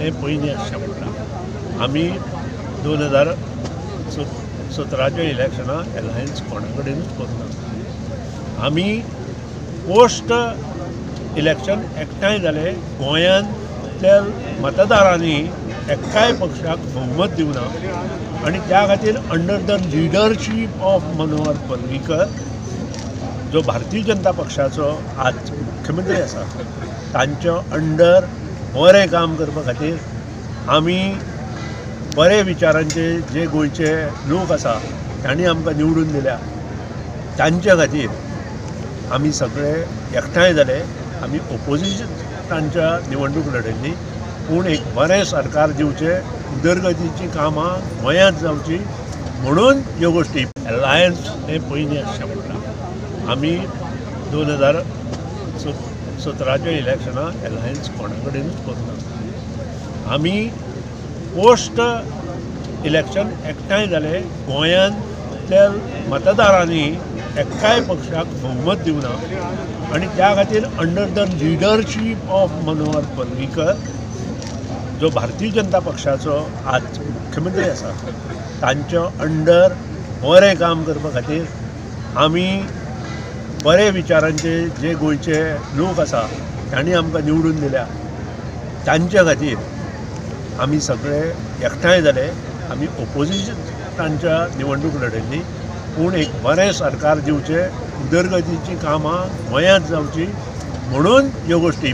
हें पयलीं आसचें पडटा। आमी 2017च्या इलेक्शनाक एलायन्स कोणा कडेनूच करना। आमी पोस्ट इलेक्शन एकठांय जाले, गोंयांतल्या मतदारांनी एक्काय पक्षाक बहुमत दिवना आनी त्या खातीर under the leadership of Manohar Parrikar, जो भारतीय जनता पक्षाचो आज मुख्यमंत्री आसा, तांच्या अंडर बरें काम करपा खातीर आमी बरे विचारांचे जे गोंयचे लोक आसा तांणी आमकां निवडून दिल्या, तांच्या खातीर आमी सगळे एकठांय जाले। आमी ओपोजिशनाच्या निवडणूक लडयल्ली, पूण एक बरें सरकार दिवचें, उदरगतीची कामां गोंयांत जावची म्हणून ह्यो गोश्टी एलायन्स हें पयलीं आसचें पडटा। आमी 2017च्या इलेक्शनाक एलायन्स कोणा कडेनूच करना। आमी पोस्ट इलेक्शन एकठांय जाले, गोंयांतल्या मतदारांनी एक्काय पक्षाक बहुमत दिवना आनी त्या खातीर under the leadership of Manohar Parrikar, जो भारतीय जनता पक्षाचो आज मुख्यमंत्री आसा, तांच्या अंडर बरें काम करपा खातीर आमी बरे विचारांचे जे गोंयचे लोक आसा तांणी आमकां निवडून दिल्या, तांच्या खातीर आमी सगळे एकठांय जाले। आमी ओपोजिशनाच्या निवडणूक लडयल्ली, पूण एक बरें सरकार दिवचें, उदरगतीची कामां गोंयांत जावची म्हणून ह्यो गोश्टी